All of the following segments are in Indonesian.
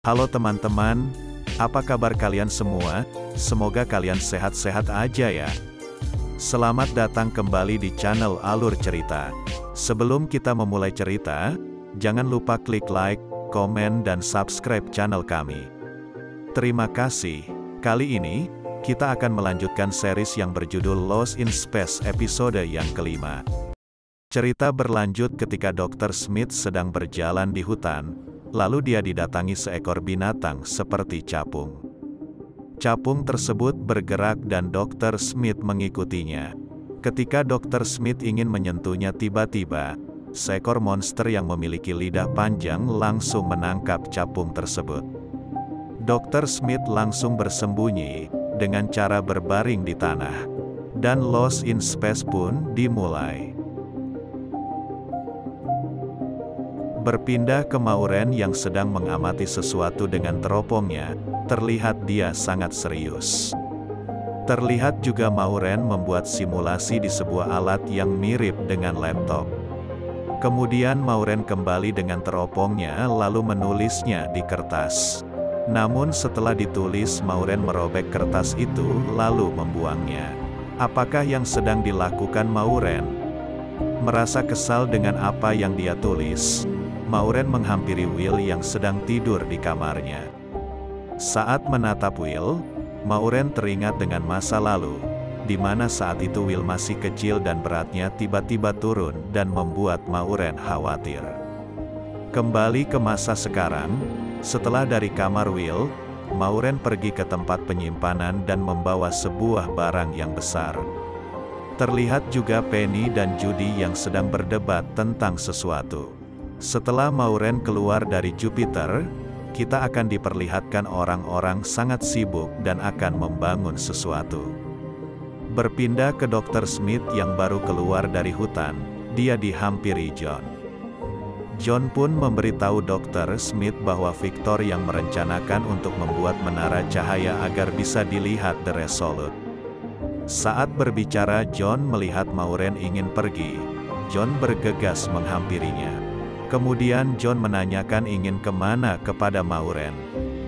Halo teman-teman, apa kabar kalian semua? Semoga kalian sehat-sehat aja ya. Selamat datang kembali di channel Alur Cerita. Sebelum kita memulai cerita, jangan lupa klik like, komen dan subscribe channel kami. Terima kasih. Kali ini, kita akan melanjutkan series yang berjudul Lost in Space episode yang kelima. Cerita berlanjut ketika Dr. Smith sedang berjalan di hutan, lalu dia didatangi seekor binatang seperti capung. Capung tersebut bergerak dan Dr. Smith mengikutinya. Ketika Dr. Smith ingin menyentuhnya, tiba-tiba, seekor monster yang memiliki lidah panjang langsung menangkap capung tersebut. Dr. Smith langsung bersembunyi, dengan cara berbaring di tanah. Dan Lost in Space pun dimulai. Berpindah ke Maureen yang sedang mengamati sesuatu dengan teropongnya, terlihat dia sangat serius. Terlihat juga Maureen membuat simulasi di sebuah alat yang mirip dengan laptop. Kemudian Maureen kembali dengan teropongnya lalu menulisnya di kertas. Namun setelah ditulis, Maureen merobek kertas itu lalu membuangnya. Apakah yang sedang dilakukan Maureen? Merasa kesal dengan apa yang dia tulis, Maureen menghampiri Will yang sedang tidur di kamarnya. Saat menatap Will, Maureen teringat dengan masa lalu, di mana saat itu Will masih kecil dan beratnya tiba-tiba turun dan membuat Maureen khawatir. Kembali ke masa sekarang, setelah dari kamar Will, Maureen pergi ke tempat penyimpanan dan membawa sebuah barang yang besar. Terlihat juga Penny dan Judy yang sedang berdebat tentang sesuatu. Setelah Maureen keluar dari Jupiter, kita akan diperlihatkan orang-orang sangat sibuk dan akan membangun sesuatu. Berpindah ke Dr. Smith yang baru keluar dari hutan, dia dihampiri John. John pun memberitahu Dr. Smith bahwa Victor yang merencanakan untuk membuat menara cahaya agar bisa dilihat The Resolute. Saat berbicara John melihat Maureen ingin pergi, John bergegas menghampirinya. Kemudian John menanyakan ingin kemana kepada Maureen.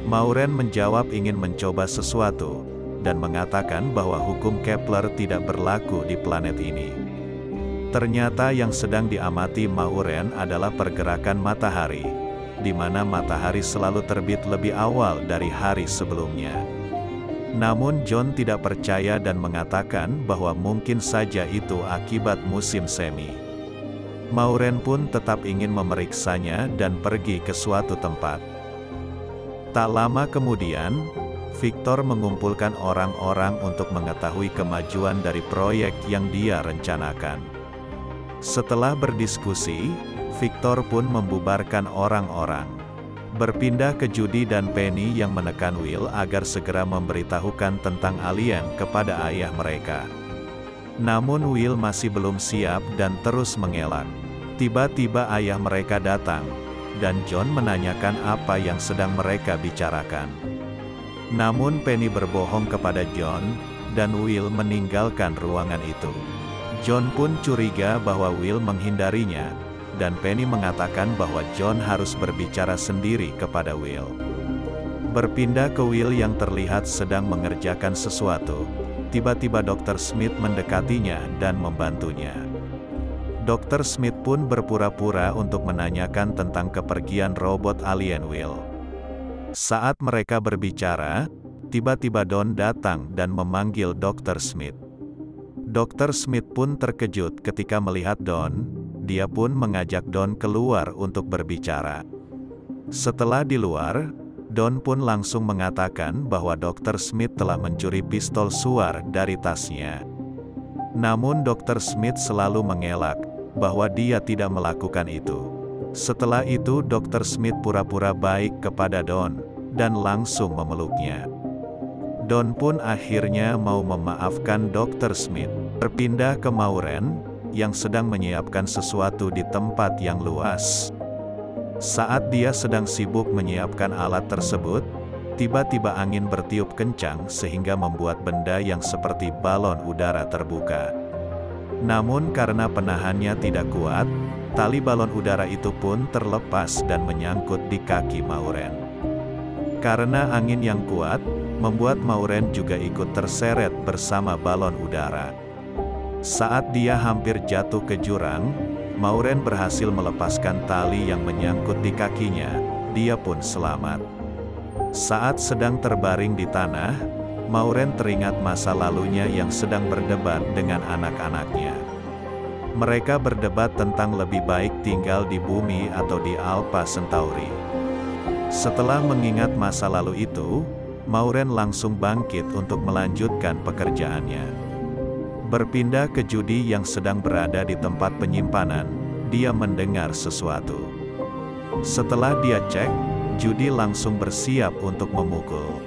Maureen menjawab ingin mencoba sesuatu, dan mengatakan bahwa hukum Kepler tidak berlaku di planet ini. Ternyata yang sedang diamati Maureen adalah pergerakan matahari, di mana matahari selalu terbit lebih awal dari hari sebelumnya. Namun John tidak percaya dan mengatakan bahwa mungkin saja itu akibat musim semi. Maureen pun tetap ingin memeriksanya dan pergi ke suatu tempat. Tak lama kemudian, Victor mengumpulkan orang-orang untuk mengetahui kemajuan dari proyek yang dia rencanakan. Setelah berdiskusi, Victor pun membubarkan orang-orang. Berpindah ke Judy dan Penny yang menekan Will agar segera memberitahukan tentang alien kepada ayah mereka. Namun Will masih belum siap dan terus mengelak. Tiba-tiba ayah mereka datang, dan John menanyakan apa yang sedang mereka bicarakan. Namun Penny berbohong kepada John, dan Will meninggalkan ruangan itu. John pun curiga bahwa Will menghindarinya, dan Penny mengatakan bahwa John harus berbicara sendiri kepada Will. Berpindah ke Will yang terlihat sedang mengerjakan sesuatu. Tiba-tiba Dr. Smith mendekatinya dan membantunya. Dr. Smith pun berpura-pura untuk menanyakan tentang kepergian robot alien Will. Saat mereka berbicara, tiba-tiba Don datang dan memanggil Dr. Smith. Dr. Smith pun terkejut ketika melihat Don, dia pun mengajak Don keluar untuk berbicara. Setelah di luar, Don pun langsung mengatakan bahwa Dr. Smith telah mencuri pistol suar dari tasnya. Namun Dr. Smith selalu mengelak, bahwa dia tidak melakukan itu. Setelah itu Dr. Smith pura-pura baik kepada Don, dan langsung memeluknya. Don pun akhirnya mau memaafkan Dr. Smith. Berpindah ke Maureen, yang sedang menyiapkan sesuatu di tempat yang luas. Saat dia sedang sibuk menyiapkan alat tersebut, tiba-tiba angin bertiup kencang sehingga membuat benda yang seperti balon udara terbuka. Namun karena penahannya tidak kuat, tali balon udara itu pun terlepas dan menyangkut di kaki Maureen. Karena angin yang kuat, membuat Maureen juga ikut terseret bersama balon udara. Saat dia hampir jatuh ke jurang, Maureen berhasil melepaskan tali yang menyangkut di kakinya. Dia pun selamat. Saat sedang terbaring di tanah, Maureen teringat masa lalunya yang sedang berdebat dengan anak-anaknya. Mereka berdebat tentang lebih baik tinggal di bumi atau di Alpha Centauri. Setelah mengingat masa lalu itu, Maureen langsung bangkit untuk melanjutkan pekerjaannya. Berpindah ke Judy yang sedang berada di tempat penyimpanan, dia mendengar sesuatu. Setelah dia cek, Judy langsung bersiap untuk memukul.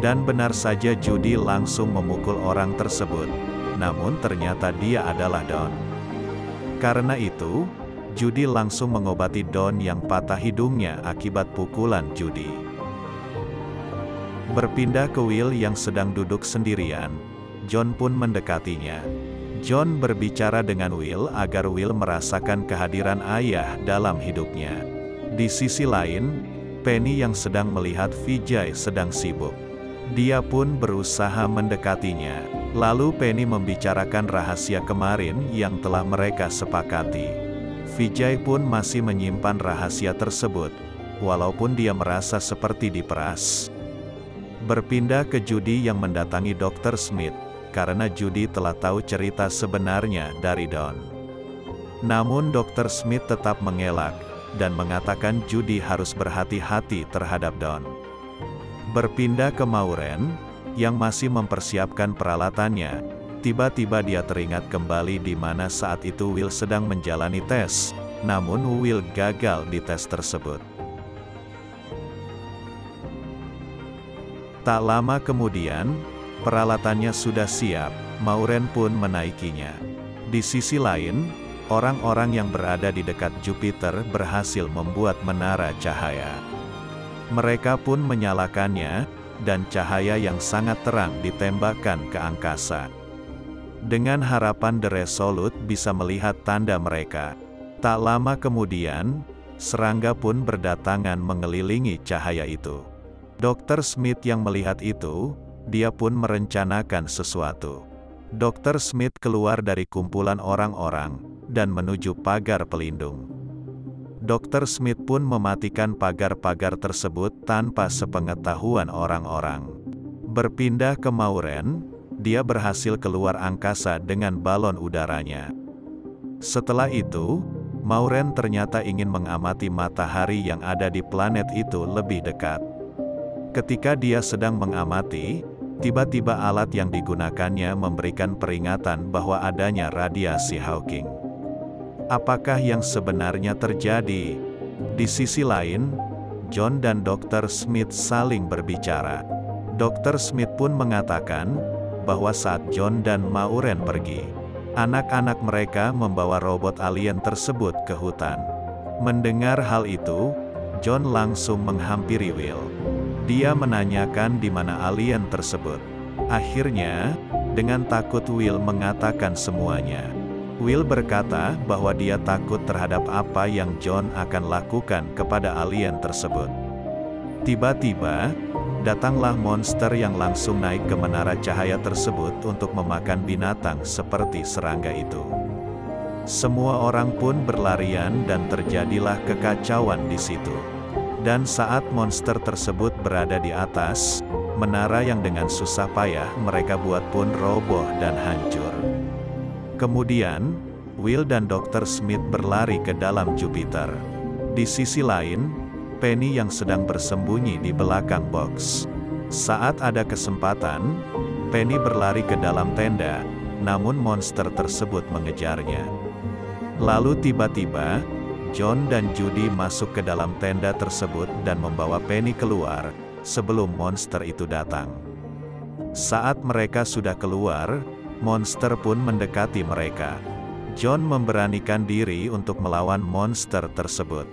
Dan benar saja Judy langsung memukul orang tersebut, namun ternyata dia adalah Don. Karena itu, Judy langsung mengobati Don yang patah hidungnya akibat pukulan Judy. Berpindah ke Will yang sedang duduk sendirian, John pun mendekatinya. John berbicara dengan Will agar Will merasakan kehadiran ayah dalam hidupnya. Di sisi lain, Penny yang sedang melihat Vijay sedang sibuk. Dia pun berusaha mendekatinya. Lalu Penny membicarakan rahasia kemarin yang telah mereka sepakati. Vijay pun masih menyimpan rahasia tersebut, walaupun dia merasa seperti diperas. Berpindah ke Judy yang mendatangi Dr. Smith, karena Judy telah tahu cerita sebenarnya dari Don. Namun Dr. Smith tetap mengelak, dan mengatakan Judy harus berhati-hati terhadap Don. Berpindah ke Maureen, yang masih mempersiapkan peralatannya, tiba-tiba dia teringat kembali di mana saat itu Will sedang menjalani tes, namun Will gagal di tes tersebut. Tak lama kemudian, peralatannya sudah siap, Maureen pun menaikinya. Di sisi lain, orang-orang yang berada di dekat Jupiter berhasil membuat menara cahaya. Mereka pun menyalakannya, dan cahaya yang sangat terang ditembakkan ke angkasa. Dengan harapan The Resolute bisa melihat tanda mereka. Tak lama kemudian, serangga pun berdatangan mengelilingi cahaya itu. Dr. Smith yang melihat itu, dia pun merencanakan sesuatu. Dr. Smith keluar dari kumpulan orang-orang, dan menuju pagar pelindung. Dr. Smith pun mematikan pagar-pagar tersebut tanpa sepengetahuan orang-orang. Berpindah ke Maureen, dia berhasil keluar angkasa dengan balon udaranya. Setelah itu, Maureen ternyata ingin mengamati matahari yang ada di planet itu lebih dekat. Ketika dia sedang mengamati, tiba-tiba alat yang digunakannya memberikan peringatan bahwa adanya radiasi Hawking. Apakah yang sebenarnya terjadi? Di sisi lain, John dan Dr. Smith saling berbicara. Dr. Smith pun mengatakan bahwa saat John dan Maureen pergi, anak-anak mereka membawa robot alien tersebut ke hutan. Mendengar hal itu, John langsung menghampiri Will. Dia menanyakan di mana alien tersebut. Akhirnya, dengan takut Will mengatakan semuanya. Will berkata bahwa dia takut terhadap apa yang John akan lakukan kepada alien tersebut. Tiba-tiba, datanglah monster yang langsung naik ke menara cahaya tersebut untuk memakan binatang seperti serangga itu. Semua orang pun berlarian dan terjadilah kekacauan di situ. Dan saat monster tersebut berada di atas, menara yang dengan susah payah mereka buat pun roboh dan hancur. Kemudian, Will dan Dr. Smith berlari ke dalam Jupiter. Di sisi lain, Penny yang sedang bersembunyi di belakang box. Saat ada kesempatan, Penny berlari ke dalam tenda, namun monster tersebut mengejarnya. Lalu tiba-tiba, John dan Judy masuk ke dalam tenda tersebut dan membawa Penny keluar, sebelum monster itu datang. Saat mereka sudah keluar, monster pun mendekati mereka. John memberanikan diri untuk melawan monster tersebut.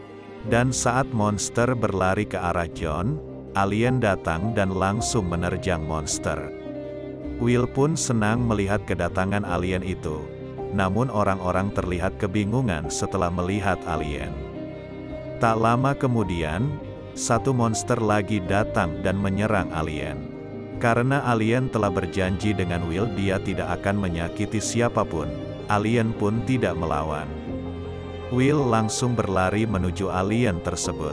Dan saat monster berlari ke arah John, alien datang dan langsung menerjang monster. Will pun senang melihat kedatangan alien itu. Namun orang-orang terlihat kebingungan setelah melihat alien. Tak lama kemudian, satu monster lagi datang dan menyerang alien. Karena alien telah berjanji dengan Will dia tidak akan menyakiti siapapun, alien pun tidak melawan. Will langsung berlari menuju alien tersebut.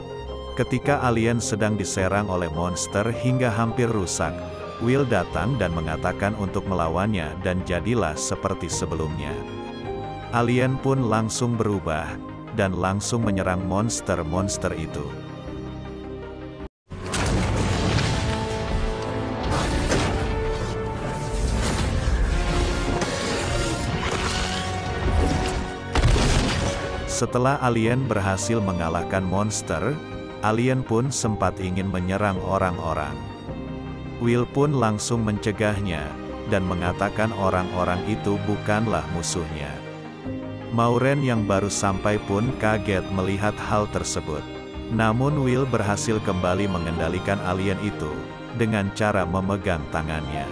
Ketika alien sedang diserang oleh monster hingga hampir rusak, Will datang dan mengatakan untuk melawannya dan jadilah seperti sebelumnya. Alien pun langsung berubah, dan langsung menyerang monster-monster itu. Setelah alien berhasil mengalahkan monster, alien pun sempat ingin menyerang orang-orang. Will pun langsung mencegahnya, dan mengatakan orang-orang itu bukanlah musuhnya. Maureen yang baru sampai pun kaget melihat hal tersebut. Namun Will berhasil kembali mengendalikan alien itu, dengan cara memegang tangannya.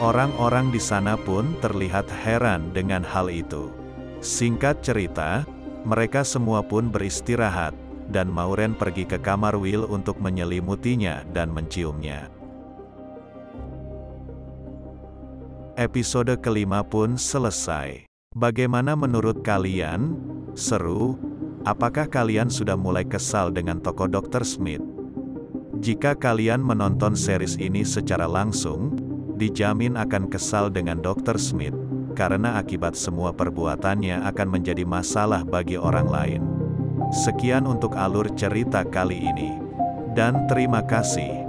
Orang-orang di sana pun terlihat heran dengan hal itu. Singkat cerita, mereka semua pun beristirahat, dan Maureen pergi ke kamar Will untuk menyelimutinya dan menciumnya. Episode kelima pun selesai. Bagaimana menurut kalian? Seru? Apakah kalian sudah mulai kesal dengan tokoh Dr. Smith? Jika kalian menonton series ini secara langsung, dijamin akan kesal dengan Dr. Smith, karena akibat semua perbuatannya akan menjadi masalah bagi orang lain. Sekian untuk alur cerita kali ini. Dan terima kasih.